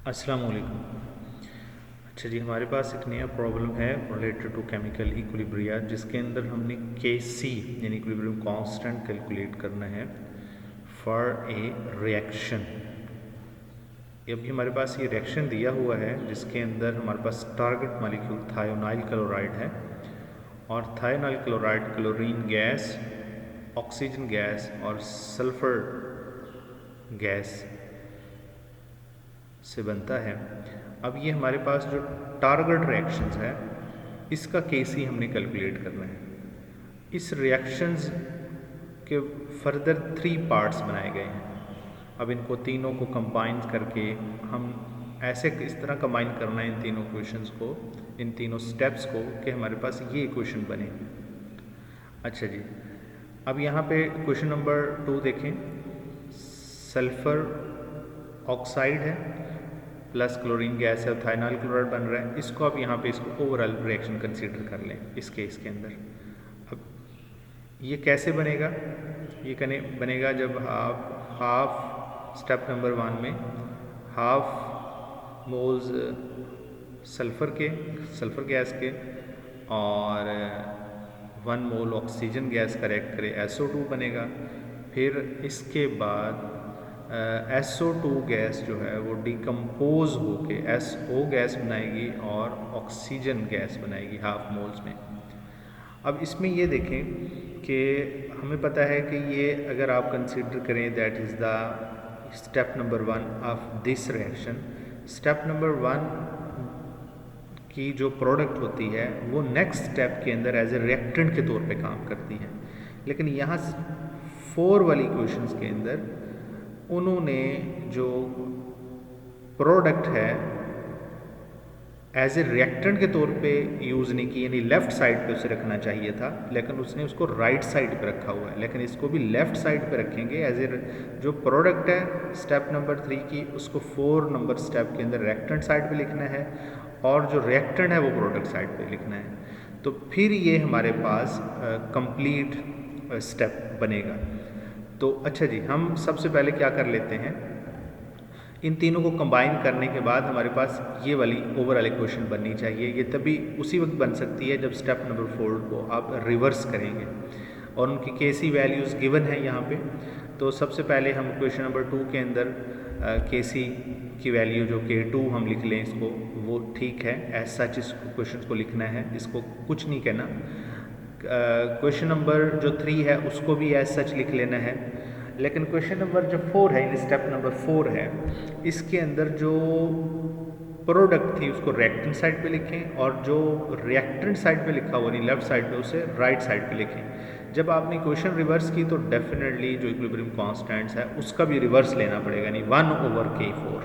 अस्सलाम वालेकुम। अच्छा जी, हमारे पास एक नया प्रॉब्लम है रिलेटेड टू केमिकल इक्विलिब्रिया, जिसके अंदर हमने Kc यानी इक्विलिब्रियम कांस्टेंट कैलकुलेट करना है फॉर ए रिएक्शन। अभी हमारे पास ये रिएक्शन दिया हुआ है जिसके अंदर हमारे पास टारगेट मॉलिक्यूल थायोनाइल क्लोराइड है और thionyl chloride chlorine gas, oxygen gas और सल्फर गैस से बनता है। अब ये हमारे पास जो टारगेट रिएक्शंस है इसका Kc हमने कैलकुलेट करना है। इस रिएक्शंस के फर्दर 3 पार्ट्स बनाए गए हैं। अब इनको तीनों को कंबाइन करके हम ऐसे इस तरह कंबाइन करना है इन तीनों इक्वेशंस को, इन तीनों स्टेप्स को, कि हमारे पास ये इक्वेशन बने। अच्छा जी, अब यहाँ पे क्वेश्चन नंबर 2 देखें। सल्फर ऑक्साइड है प्लस क्लोरीन गैस है, थाइनाइल क्लोराइड बन रहा है। इसको अब यहाँ पे इसको ओवरऑल रिएक्शन कंसीडर कर लें इस केस के अंदर। अब ये कैसे बनेगा? ये बनेगा जब आप हाफ स्टेप नंबर 1 में हाफ मोल्स सल्फर गैस के और 1 मोल ऑक्सीजन गैस का रिएक्ट करें, SO2 बनेगा। फिर इसके बाद SO2 गैस जो है वो डिकम्पोज होके SO गैस बनाएगी और ऑक्सीजन गैस बनाएगी हाफ मोल्स में। अब इसमें ये देखें कि हमें पता है कि ये अगर आप कंसीडर करें that is the step number 1 of this reaction. Step number 1 की जो प्रोडक्ट होती है वो नेक्स्ट स्टेप के अंदर एज ए रिएक्टेंट के तौर पे काम करती है, लेकिन यहाँ 4 वाली इक्वेशंस के अंदर उन्होंने जो प्रोडक्ट है एज ए रिएक्टेंट के तौर पे यूज़ नहीं की, यानी लेफ़्ट साइड पे उसे रखना चाहिए था, लेकिन उसने उसको राइट साइड पे रखा हुआ है। लेकिन इसको भी लेफ़्ट साइड पे रखेंगे एज ए जो प्रोडक्ट है स्टेप नंबर 3 की, उसको 4 नंबर स्टेप के अंदर रिएक्टेंट साइड पे लिखना है और जो रिएक्टेंट है वो प्रोडक्ट साइड पे लिखना है। तो फिर ये हमारे पास कंप्लीट स्टेप बनेगा। तो अच्छा जी, हम सबसे पहले क्या कर लेते हैं, इन तीनों को कंबाइन करने के बाद हमारे पास ये वाली ओवरऑल इक्वेशन बननी चाहिए। ये तभी उसी वक्त बन सकती है जब स्टेप नंबर 4 को आप रिवर्स करेंगे और उनकी Kc वैल्यूज़ गिवन है यहाँ पे। तो सबसे पहले हम इक्वेशन नंबर 2 के अंदर Kc की वैल्यू जो K2 हम लिख लें इसको, वो ठीक है, एज सच इस क्वेश्चन को लिखना है, इसको कुछ नहीं कहना। क्वेश्चन नंबर जो 3 है उसको भी एज सच लिख लेना है, लेकिन क्वेश्चन नंबर जो 4 है यानी स्टेप नंबर 4 है, इसके अंदर जो प्रोडक्ट थी उसको रिएक्टेंट साइड पे लिखें और जो रिएक्टेंट साइड पे लिखा हुआ नहीं लेफ्ट साइड पे उसे राइट साइड पे लिखें। जब आपने क्वेश्चन रिवर्स की तो डेफिनेटली जो इक्विलिब्रियम कांस्टेंट्स है उसका भी रिवर्स लेना पड़ेगा, यानी 1/K4।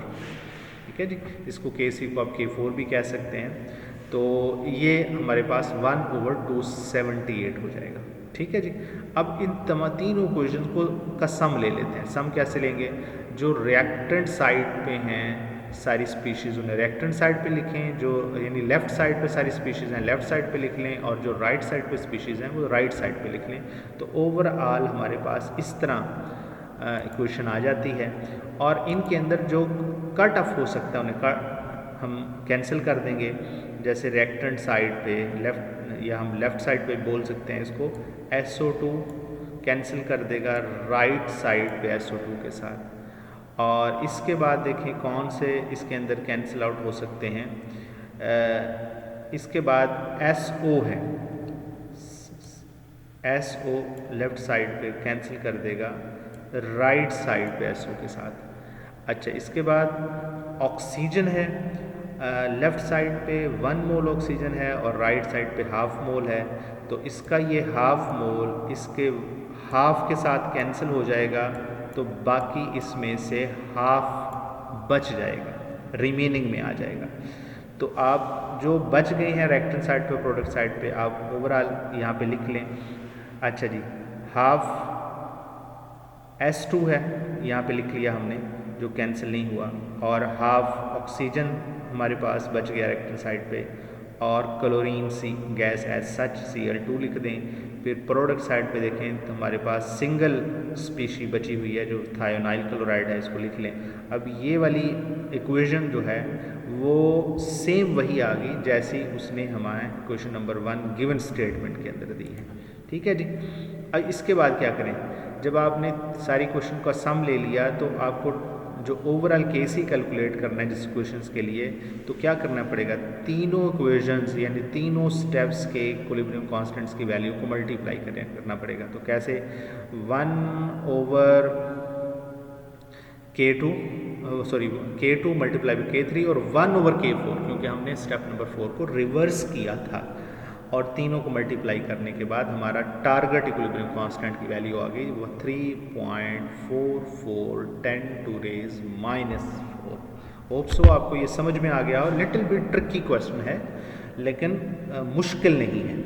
ठीक है जी, इसको Kc को आप K4 भी कह सकते हैं। तो ये हमारे पास 1/278 हो जाएगा। ठीक है जी। अब इन तीनों इक्वेशन को का सम ले लेते हैं। सम कैसे लेंगे? जो रिएक्टेंट साइड पे हैं सारी स्पीशीज़ उन्हें रिएक्टेंट साइड पे लिखें, जो यानी लेफ़्ट साइड पे सारी स्पीशीज़ हैं लेफ़्ट साइड पे लिख लें, और जो राइट साइड पे स्पीशीज़ हैं वो राइट साइड पे लिख लें। तो ओवरऑल हमारे पास इस तरह इक्वेशन आ जाती है और इनके अंदर जो कट ऑफ हो सकता है उन्हें हम कैंसिल कर देंगे। जैसे रिएक्टेंट साइड पे लेफ़्ट, या हम लेफ़्ट साइड पे बोल सकते हैं इसको, SO2 कैंसिल कर देगा राइट साइड पे SO2 के साथ। और इसके बाद देखें कौन से इसके अंदर कैंसिल आउट हो सकते हैं। इसके बाद SO है, SO लेफ़्ट साइड पे कैंसिल कर देगा राइट साइड पे SO के साथ। अच्छा, इसके बाद ऑक्सीजन है, लेफ़्ट साइड पे 1 मोल ऑक्सीजन है और राइट साइड पे हाफ मोल है। तो इसका ये हाफ मोल इसके हाफ के साथ कैंसिल हो जाएगा, तो बाकी इसमें से हाफ बच जाएगा, रिमेनिंग में आ जाएगा। तो आप जो बच गए हैं रिएक्टेंट साइड पे प्रोडक्ट साइड पे आप ओवरऑल यहाँ पे लिख लें। अच्छा जी, हाफ S2 है यहाँ पे लिख लिया हमने, जो कैंसिल नहीं हुआ, और हाफ ऑक्सीजन हमारे पास बच गया रिएक्टेंट साइड पे, और क्लोरीन सी गैस एज सच Cl2 लिख दें। फिर प्रोडक्ट साइड पे देखें तो हमारे पास सिंगल स्पीशी बची हुई है जो थायोनाइल क्लोराइड है, इसको लिख लें। अब ये वाली इक्वेशन जो है वो सेम वही आ गई जैसी उसने हमारे क्वेश्चन नंबर 1 गिवन स्टेटमेंट के अंदर दी है। ठीक है जी। अब इसके बाद क्या करें, जब आपने सारी क्वेश्चन का सम ले लिया तो आपको जो ओवरऑल केस ही कैलकुलेट करना है जिस क्वेश्चंस के लिए, तो क्या करना पड़ेगा, तीनों इक्वेशंस यानी तीनों स्टेप्स के इक्विलिब्रियम कांस्टेंट्स की वैल्यू को मल्टीप्लाई करना पड़ेगा। तो कैसे, 1/K2 मल्टीप्लाई बाई K3 और 1/K4, क्योंकि हमने स्टेप नंबर 4 को रिवर्स किया था। और तीनों को मल्टीप्लाई करने के बाद हमारा टारगेट इक्विलिब्रियम कांस्टेंट की वैल्यू आ गई, वो 3.4410⁻⁻⁴। होप सो आपको ये समझ में आ गया और लिटिल बिट ट्रिकी क्वेश्चन है, लेकिन मुश्किल नहीं है।